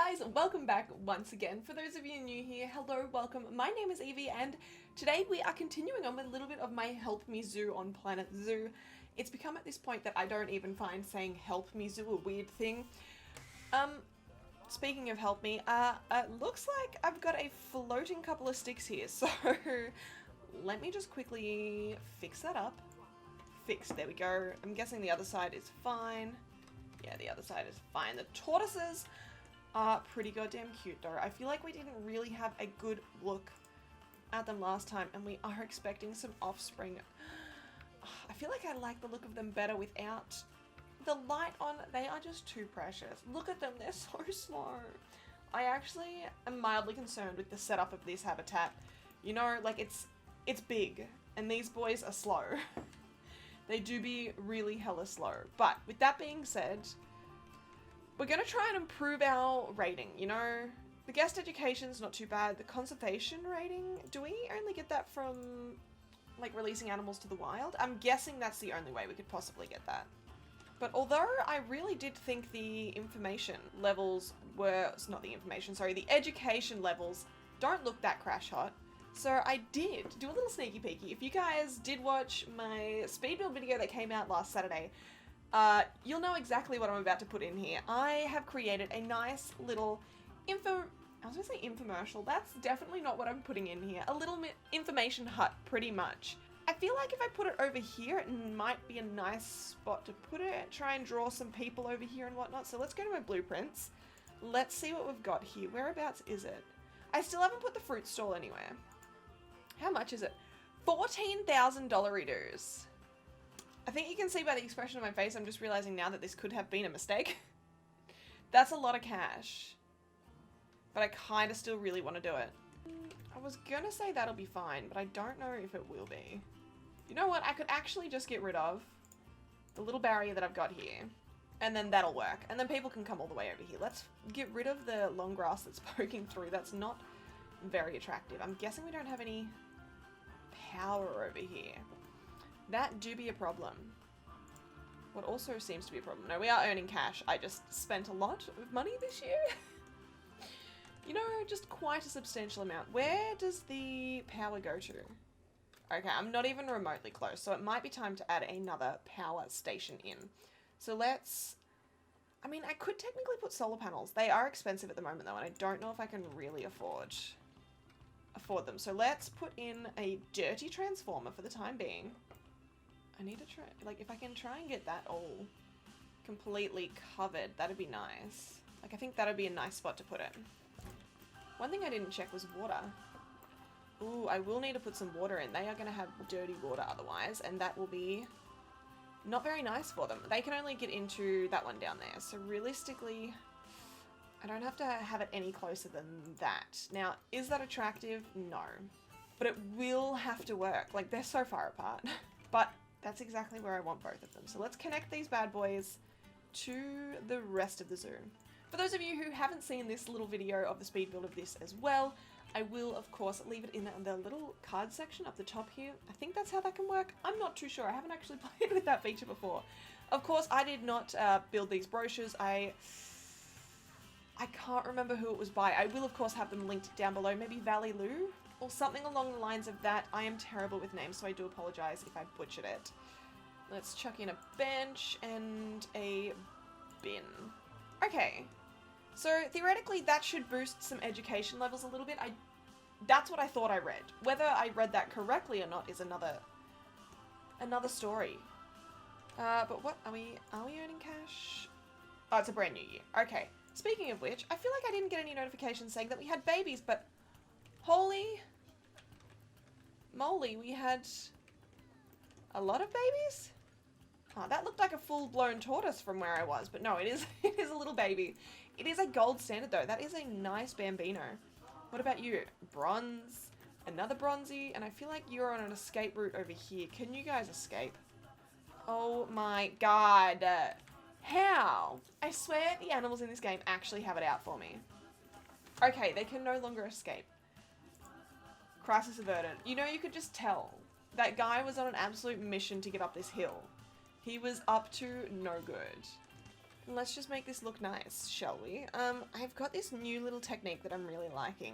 guys, welcome back once again. For those of you new here, hello, welcome. My name is Evie and today we are continuing on with a little bit of my Help Me Zoo on Planet Zoo. It's become at this point that I don't even find saying Help Me Zoo a weird thing. Speaking of help me, it looks like I've got a floating couple of sticks here, so let me just quickly fix that up. Fixed, there we go. I'm guessing the other side is fine. Yeah, the other side is fine. The tortoises are pretty goddamn cute though. I feel like we didn't really have a good look at them last time and we are expecting some offspring. I feel like I like the look of them better without the light on. They are just too precious. Look at them, they're so slow. I actually am mildly concerned with the setup of this habitat. You know, like it's big and these boys are slow. They do be really hella slow. But with that being said, we're going to try and improve our rating, you know? The guest education's not too bad. The conservation rating, do we only get that from, like, releasing animals to the wild? I'm guessing that's the only way we could possibly get that. But although I really did think the information levels were, not the information, sorry, the education levels don't look that crash hot. So I did do a little sneaky peeky. If you guys did watch my speed build video that came out last Saturday, you'll know exactly what I'm about to put in here. I have created a nice little I was gonna say infomercial. That's definitely not what I'm putting in here. A little information hut, pretty much. I feel like if I put it over here, it might be a nice spot to put it. Try and draw some people over here and whatnot. So let's go to my blueprints. Let's see what we've got here. Whereabouts is it? I still haven't put the fruit stall anywhere. How much is it? $14,000 dues. I think you can see by the expression on my face, I'm just realizing now that this could have been a mistake. That's a lot of cash. But I kind of still really want to do it. I was gonna say that'll be fine, but I don't know if it will be. You know what? I could actually just get rid of the little barrier that I've got here. And then that'll work. And then people can come all the way over here. Let's get rid of the long grass that's poking through. That's not very attractive. I'm guessing we don't have any power over here. That do be a problem. What also seems to be a problem. No, we are earning cash. I just spent a lot of money this year. You know, just quite a substantial amount. Where does the power go to? Okay, I'm not even remotely close, so it might be time to add another power station in. So let's... I mean, I could technically put solar panels. They are expensive at the moment though, and I don't know if I can really afford them. So let's put in a dirty transformer for the time being. I need to try, like, if I can try and get that all completely covered, that'd be nice. Like, I think that'd be a nice spot to put it. One thing I didn't check was water. Ooh, I will need to put some water in. They are going to have dirty water otherwise, and that will be not very nice for them. They can only get into that one down there. So realistically, I don't have to have it any closer than that. Now, is that attractive? No. But it will have to work. Like, they're so far apart. But that's exactly where I want both of them. So let's connect these bad boys to the rest of the zoo. For those of you who haven't seen this little video of the speed build of this as well, I will, of course, leave it in the little card section up the top here. I think that's how that can work. I'm not too sure. I haven't actually played with that feature before. Of course, I did not build these brochures. I can't remember who it was by. I will, of course, have them linked down below. Maybe Valley Lou or something along the lines of that. I am terrible with names, so I do apologize if I butchered it. Let's chuck in a bench and a bin. Okay. So theoretically, that should boost some education levels a little bit. That's what I thought I read. Whether I read that correctly or not is another story. But what, are we earning cash? Oh, it's a brand new year. Okay. Speaking of which, I feel like I didn't get any notifications saying that we had babies, but holy moly, we had a lot of babies? Oh, that looked like a full-blown tortoise from where I was, but no, it is a little baby. It is a gold standard though. That is a nice bambino. What about you? Bronze, another bronzy, and I feel like you're on an escape route over here. Can you guys escape? Oh my god. How? I swear the animals in this game actually have it out for me. Okay, they can no longer escape. Crisis averted. You know, you could just tell. That guy was on an absolute mission to get up this hill. He was up to no good. Let's just make this look nice, shall we? I've got this new little technique that I'm really liking.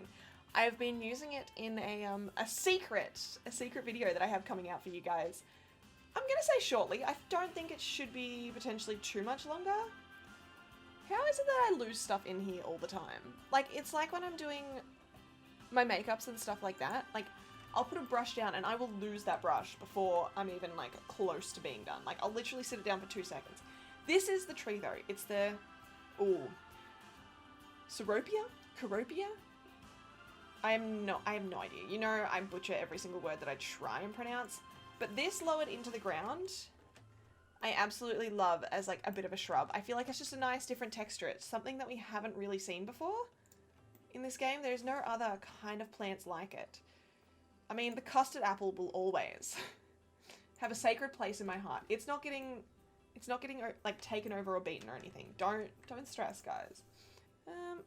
I've been using it in a secret video that I have coming out for you guys. I'm gonna say shortly. I don't think it should be potentially too much longer. How is it that I lose stuff in here all the time? Like, it's like when I'm doing my makeups and stuff like that. Like, I'll put a brush down and I will lose that brush before I'm even, like, close to being done. Like, I'll literally sit it down for 2 seconds. This is the tree, though. It's the... Ooh. Seropia? Coropia? I have no idea. You know, I butcher every single word that I try and pronounce. But this lowered into the ground, I absolutely love as, like, a bit of a shrub. I feel like it's just a nice different texture. It's something that we haven't really seen before in this game. There's no other kind of plants like it. I mean, the custard apple will always have a sacred place in my heart. It's not getting like taken over or beaten or anything. Don't stress, guys.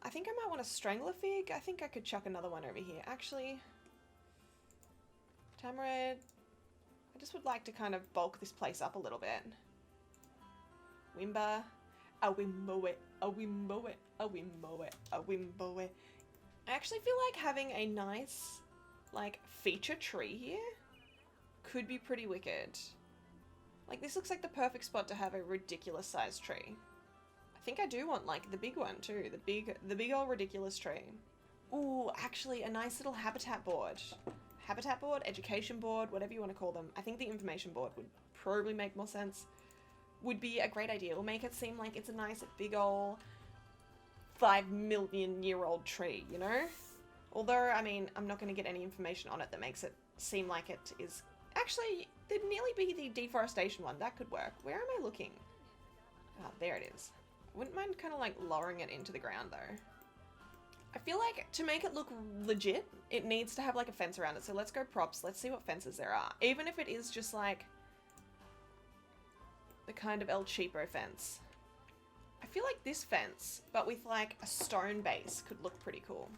I think I might want to strangle a fig. I think I could chuck another one over here. Actually, tamarind. I just would like to kind of bulk this place up a little bit. Wimber. A wimbo it. A wimbo it. A wimbo it. A wimbo it. I actually feel like having a nice, like, feature tree here could be pretty wicked. Like, this looks like the perfect spot to have a ridiculous sized tree. I think I do want, like, the big one too. The big old ridiculous tree. Ooh, actually a nice little habitat board. Habitat board, education board, whatever you want to call them. I think the information board would probably make more sense. Would be a great idea. It'll make it seem like it's a nice big old 5 million year old tree, you know? Although, I mean, I'm not going to get any information on it that makes it seem like it is... Actually, there'd nearly be the deforestation one. That could work. Where am I looking? Oh, there it is. I wouldn't mind kind of like lowering it into the ground though. I feel like to make it look legit, it needs to have like a fence around it. So let's go props. Let's see what fences there are. Even if it is just like the kind of El Cheapo fence. I feel like this fence, but with like a stone base, could look pretty cool.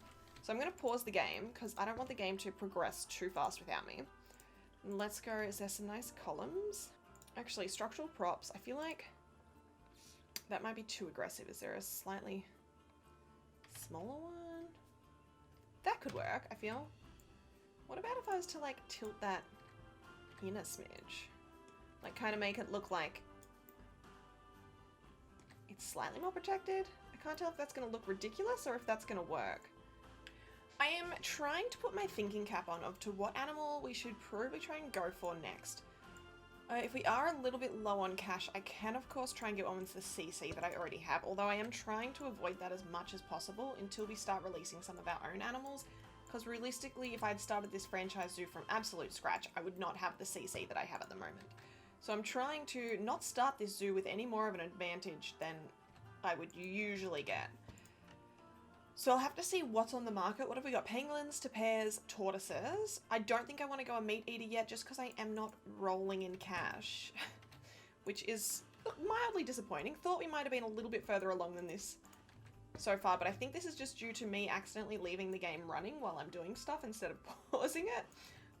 So I'm going to pause the game because I don't want the game to progress too fast without me. And let's go. Is there some nice columns? Actually, structural props. I feel like that might be too aggressive. Is there a slightly smaller one? That could work, I feel. What about if I was to like tilt that in a smidge? Like kind of make it look like it's slightly more protected. I can't tell if that's going to look ridiculous or if that's going to work. I am trying to put my thinking cap on of to what animal we should probably try and go for next. If we are a little bit low on cash, I can of course try and get on with the CC that I already have, although I am trying to avoid that as much as possible until we start releasing some of our own animals, because realistically, if I'd started this franchise zoo from absolute scratch, I would not have the CC that I have at the moment. So I'm trying to not start this zoo with any more of an advantage than I would usually get. So I'll have to see what's on the market. What have we got? Pangolins, tapirs, tortoises. I don't think I want to go a meat eater yet just because I am not rolling in cash, which is mildly disappointing. Thought we might have been a little bit further along than this so far, but I think this is just due to me accidentally leaving the game running while I'm doing stuff instead of pausing it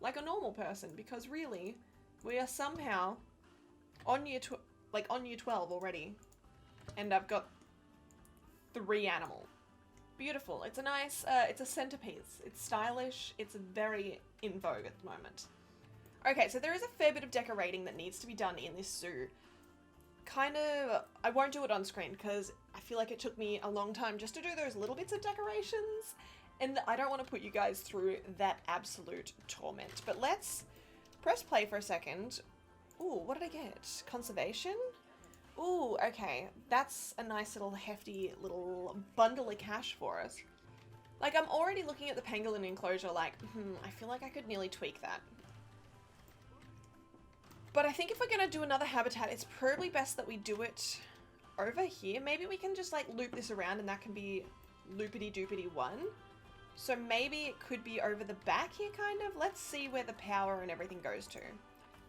like a normal person, because really, we are somehow on year 12 already, and I've got 3 animals. Beautiful. It's a nice, it's a centerpiece. It's stylish. It's very in vogue at the moment. Okay, so there is a fair bit of decorating that needs to be done in this zoo. Kind of, I won't do it on screen because I feel like it took me a long time just to do those little bits of decorations, and I don't want to put you guys through that absolute torment. But let's press play for a second. Ooh, what did I get? Conservation? Ooh, okay. That's a nice little hefty little bundle of cash for us. Like, I'm already looking at the pangolin enclosure like, I feel like I could nearly tweak that. But I think if we're going to do another habitat, it's probably best that we do it over here. Maybe we can just, like, loop this around and that can be loopity-doopity one. So maybe it could be over the back here, kind of. Let's see where the power and everything goes to.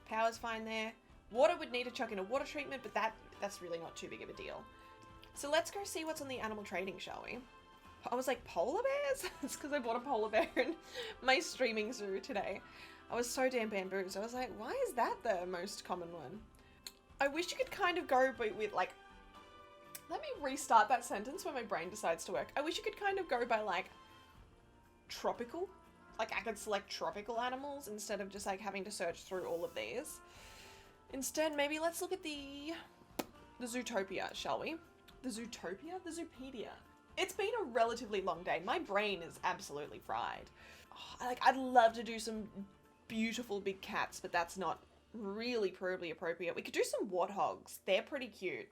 Power's fine there. Water would need to chuck in a water treatment, but that's really not too big of a deal. So let's go see what's on the animal trading, shall we? I was like, polar bears? It's because I bought a polar bear in my streaming zoo today. I was so damn bamboozled. I was like, why is that the most common one? I wish you could kind of go with like, let restart that sentence when my brain decides to work? I wish you could kind of go by like tropical. Like I could select tropical animals instead of just like having to search through all of these. Instead, maybe let's look at the Zootopia, shall we? The Zootopia? The Zoopedia. It's been a relatively long day. My brain is absolutely fried. Oh, like, I'd love to do some beautiful big cats, but that's not really probably appropriate. We could do some warthogs. They're pretty cute.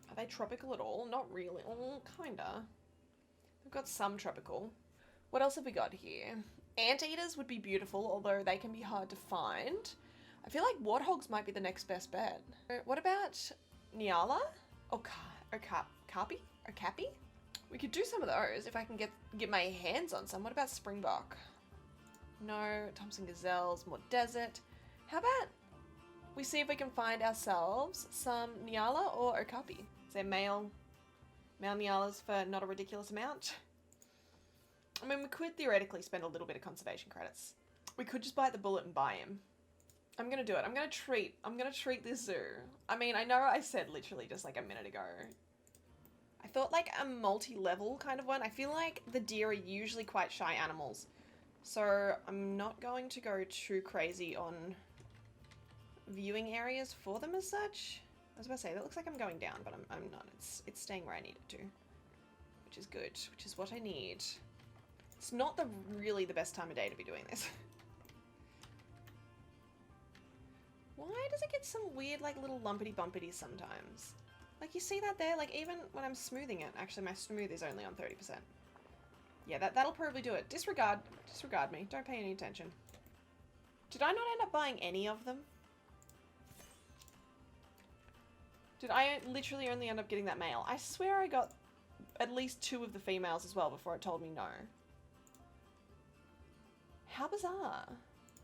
Are they tropical at all? Not really. Oh, kinda. We've got some tropical. What else have we got here? Anteaters would be beautiful, although they can be hard to find. I feel like warthogs might be the next best bet. What about Nyala? Or Carpi? Or Cappy? We could do some of those if I can get my hands on some. What about Springbok? No, Thompson Gazelles, more desert. How about we see if we can find ourselves some Nyala or Okapi? Is there male Nyalas for not a ridiculous amount? I mean, we could theoretically spend a little bit of conservation credits. We could just bite the bullet and buy him. I'm gonna do it. I'm gonna treat this zoo. I mean, I know I said literally just like a minute ago. I thought like a multi-level kind of one. I feel like the deer are usually quite shy animals. So I'm not going to go too crazy on viewing areas for them as such. I was about to say, that looks like I'm going down, but I'm not. It's staying where I need it to. Which is good, which is what I need. It's not really the best time of day to be doing this. Why does it get some weird, like, little lumpity-bumpities sometimes? Like, you see that there? Like, even when I'm smoothing it. Actually, my smooth is only on 30%. Yeah, that'll probably do it. Disregard me. Don't pay any attention. Did I not end up buying any of them? Did I literally only end up getting that male? I swear I got at least 2 of the females as well before it told me no. How bizarre.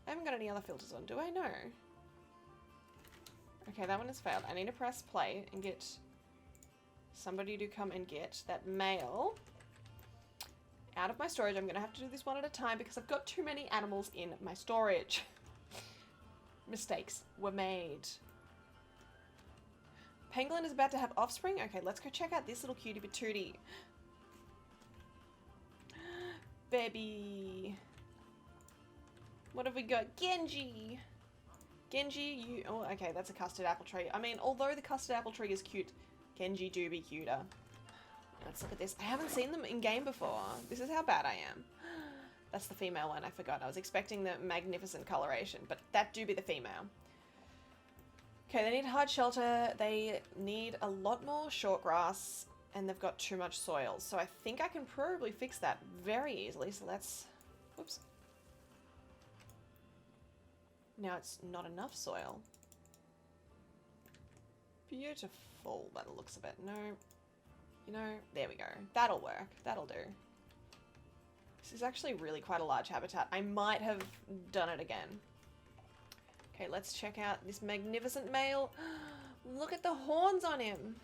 I haven't got any other filters on, do I? No. Okay, that one has failed. I need to press play and get somebody to come and get that male out of my storage. I'm going to have to do this one at a time because I've got too many animals in my storage. Mistakes were made. Pangolin is about to have offspring. Okay, let's go check out this little cutie patootie. Baby. What have we got? Genji. Genji, you... Oh, okay, that's a custard apple tree. I mean, although the custard apple tree is cute, Genji do be cuter. Let's look at this. I haven't seen them in game before. This is how bad I am. That's the female one. I forgot. I was expecting the magnificent coloration, but that do be the female. Okay, they need hard shelter. They need a lot more short grass, and they've got too much soil. So I think I can probably fix that very easily. So let's... Whoops. Now it's not enough soil. Beautiful by the looks of it. No, you know, there we go. That'll work. That'll do. This is actually really quite a large habitat. I might have done it again. Okay, let's check out this magnificent male. Look at the horns on him.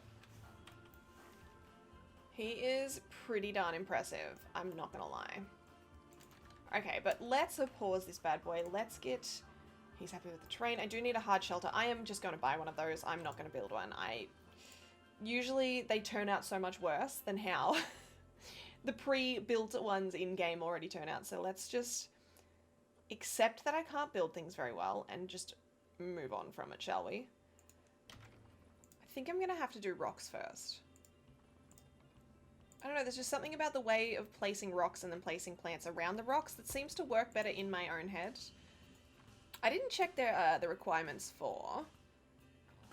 He is pretty darn impressive. I'm not gonna lie. Okay, but let's pause this bad boy. Let's get... He's happy with the terrain. I do need a hard shelter. I am just going to buy one of those. I'm not going to build one. Usually they turn out so much worse than how the pre-built ones in-game already turn out. So let's just accept that I can't build things very well and just move on from it, shall we? I think I'm going to have to do rocks first. I don't know, there's just something about the way of placing rocks and then placing plants around the rocks that seems to work better in my own head. I didn't check the requirements for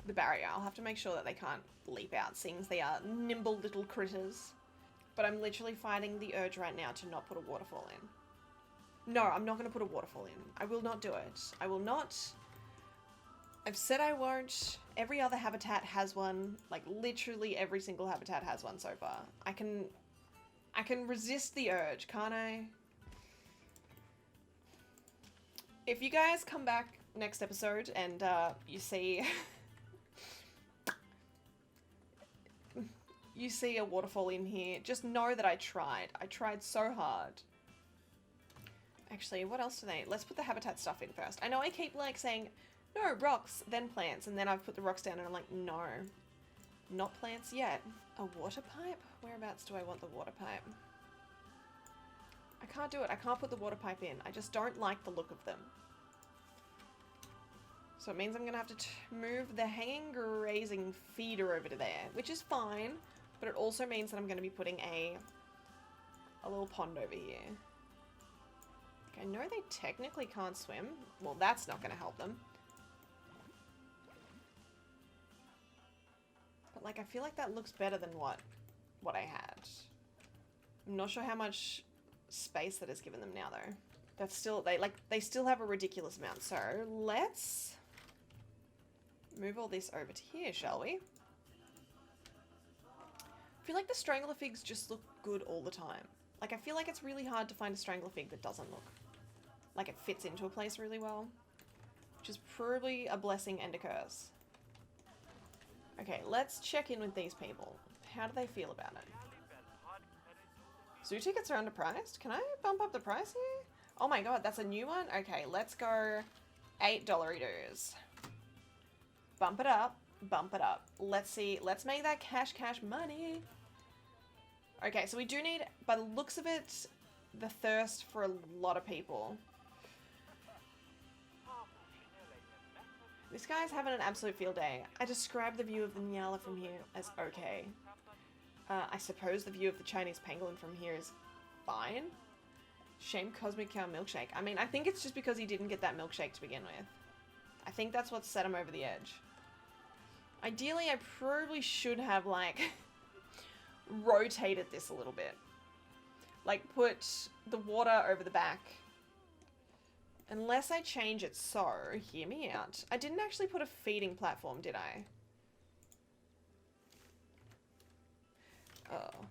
the barrier. I'll have to make sure that they can't leap out, seeing as they are nimble little critters. But I'm literally fighting the urge right now to not put a waterfall in. No, I'm not going to put a waterfall in. I will not do it. I will not. I've said I won't. Every other habitat has one. Like, literally every single habitat has one so far. I can resist the urge, can't I? If you guys come back next episode and you see you see a waterfall in here, just know that I tried. I tried so hard. Actually, what else do they... Let's put the habitat stuff in first. I know I keep like saying, no, rocks, then plants, and then I've put the rocks down and I'm like, no. Not plants yet. A water pipe? Whereabouts do I want the water pipe? I can't do it. I can't put the water pipe in. I just don't like the look of them. So it means I'm going to have to move the hanging grazing feeder over to there, which is fine, but it also means that I'm going to be putting a little pond over here. I know they technically can't swim. Well, that's not going to help them. But like, I feel like that looks better than what I had. I'm not sure how much space that has given them now though. That's still, they still have a ridiculous amount. So let's move all this over to here, shall we? I feel like the strangler figs just look good all the time. Like, I feel like it's really hard to find a strangler fig that doesn't look like it fits into a place really well, which is probably a blessing and a curse. Okay, let's check in with these people. How do they feel about it? Zoo tickets are underpriced? Can I bump up the price here? Oh my god, that's a new one? Okay, let's go $8 dues. Bump it up, bump it up. Let's see, let's make that cash money. Okay, so we do need, by the looks of it, the thirst for a lot of people. This guy's having an absolute field day. I describe the view of the Nyala from here as okay. I suppose the view of the Chinese pangolin from here is fine. Shame Cosmic Cow milkshake. I mean, I think it's just because he didn't get that milkshake to begin with. I think that's what set him over the edge. Ideally, I probably should have, like, rotated this a little bit. Like, put the water over the back. Unless I change it so, hear me out. I didn't actually put a feeding platform, did I? Oh.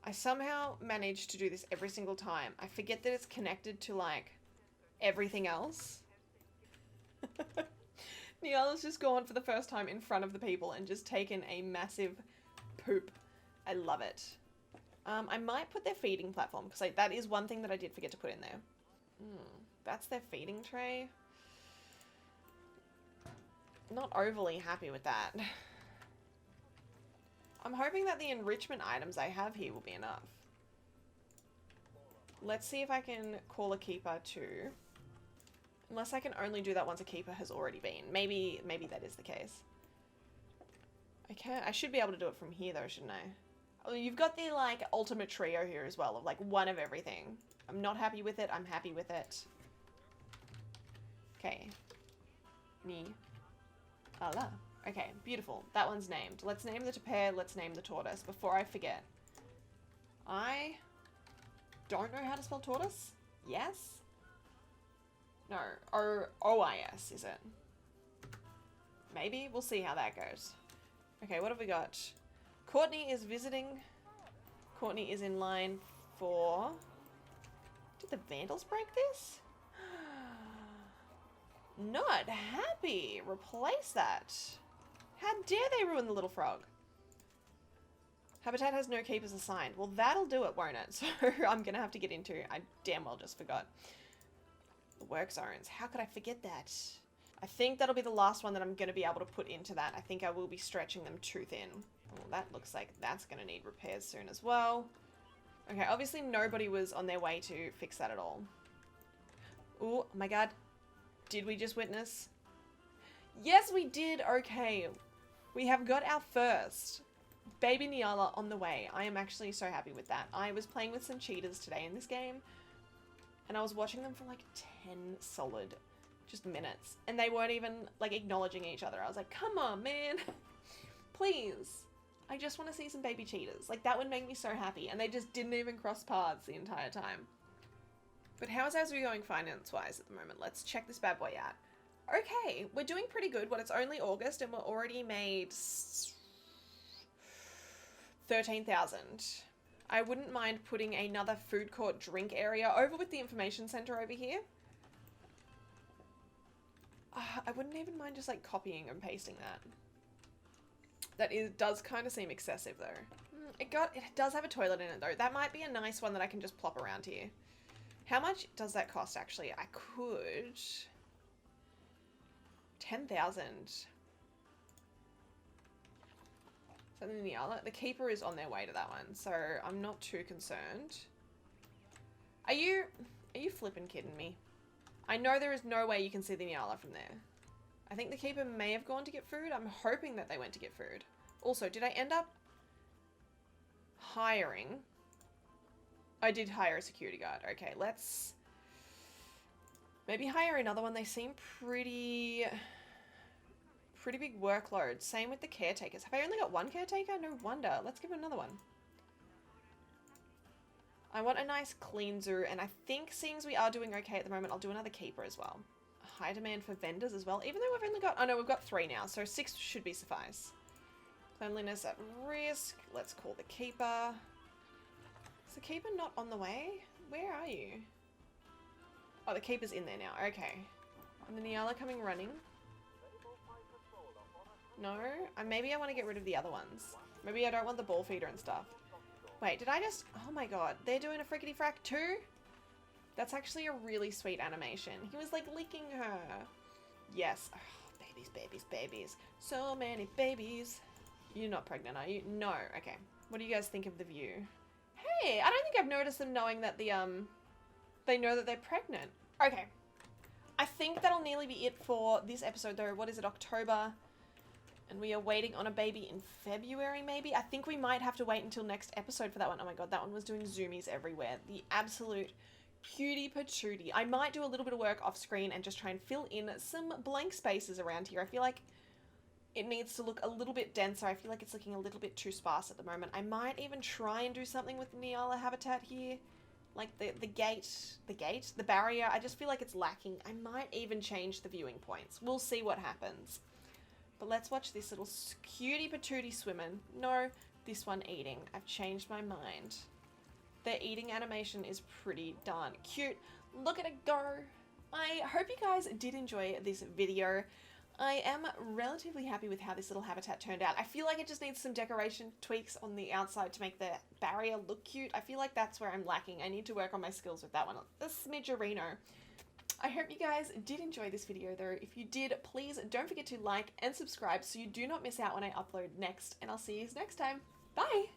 I somehow managed to do this every single time. I forget that it's connected to, like, everything else. Nyala's just gone for the first time in front of the people and just taken a massive poop. I love it. I might put their feeding platform, because that is one thing that I did forget to put in there. That's their feeding tray. Not overly happy with that. I'm hoping that the enrichment items I have here will be enough. Let's see if I can call a keeper too. Unless I can only do that once a keeper has already been. Maybe that is the case. Okay, I should be able to do it from here though, shouldn't I? Oh, you've got the, like, ultimate trio here as well, of, like, one of everything. I'm not happy with it, I'm happy with it. Okay. Nyala. Okay, beautiful. That one's named. Let's name the tapir, let's name the tortoise, before I forget. I don't know how to spell tortoise? Yes? No, O-I-S, is it? Maybe? We'll see how that goes. Okay, what have we got? Courtney is visiting. Courtney is in line for... Did the vandals break this? Not happy. Replace that. How dare they ruin the little frog? Habitat has no keepers assigned. Well, that'll do it, won't it? So I'm going to have to get into... I damn well just forgot. The work zones. How could I forget that? I think that'll be the last one that I'm going to be able to put into that. I think I will be stretching them too thin. Oh, that looks like that's going to need repairs soon as well. Okay, obviously nobody was on their way to fix that at all. Oh my god. Did we just witness? Yes, we did. Okay. We have got our first baby Nyala on the way. I am actually so happy with that. I was playing with some cheaters today in this game, and I was watching them for like 10 solid just minutes, and they weren't even like acknowledging each other. I was like, come on, man. Please. I just want to see some baby cheaters. Like, that would make me so happy, and they just didn't even cross paths the entire time. But how is Azri going finance-wise at the moment? Let's check this bad boy out. Okay, we're doing pretty good. Well, it's only August, and we're already made 13,000. I wouldn't mind putting another food court drink area over with the information center over here. I wouldn't even mind just like copying and pasting that. That does kind of seem excessive though. It does have a toilet in it though. That might be a nice one that I can just plop around here. How much does that cost actually? I could... 10,000. Is that the Nyala? The keeper is on their way to that one, so I'm not too concerned. Are you flipping kidding me? I know there is no way you can see the Nyala from there. I think the keeper may have gone to get food. I'm hoping that they went to get food. Also, did I end up hiring? I did hire a security guard. Okay, let's maybe hire another one. They seem pretty big workload. Same with the caretakers. Have I only got one caretaker? No wonder. Let's give another one. I want a nice clean zoo, and I think seeing as we are doing okay at the moment, I'll do another keeper as well. High demand for vendors as well, even though we've only got, oh no, we've got 3 now, so 6 should be suffice. Cleanliness at risk. Let's call the keeper. Is the keeper not on the way? Where are you? Oh, the keeper's in there now. Okay. And the Nyala coming running. No? Maybe I want to get rid of the other ones. Maybe I don't want the ball feeder and stuff. Wait, did I just... Oh my god. They're doing a frickety frack too? That's actually a really sweet animation. He was like licking her. Yes. Oh, babies, babies, babies. So many babies. You're not pregnant, are you? No. Okay. What do you guys think of the view? Hey, I don't think I've noticed them knowing that the, they know that they're pregnant. Okay. I think that'll nearly be it for this episode though. What is it, October? And we are waiting on a baby in February, maybe? I think we might have to wait until next episode for that one. Oh my god, that one was doing zoomies everywhere. The absolute cutie patootie. I might do a little bit of work off screen and just try and fill in some blank spaces around here. I feel like it needs to look a little bit denser. I feel like it's looking a little bit too sparse at the moment. I might even try and do something with the Nyala habitat here. Like the barrier. I just feel like it's lacking. I might even change the viewing points. We'll see what happens. But let's watch this little cutie patootie swimming. No, this one eating. I've changed my mind. Their eating animation is pretty darn cute. Look at it go. I hope you guys did enjoy this video. I am relatively happy with how this little habitat turned out. I feel like it just needs some decoration tweaks on the outside to make the barrier look cute. I feel like that's where I'm lacking. I need to work on my skills with that one. A smidgerino. I hope you guys did enjoy this video though. If you did, please don't forget to like and subscribe so you do not miss out when I upload next. And I'll see you next time. Bye!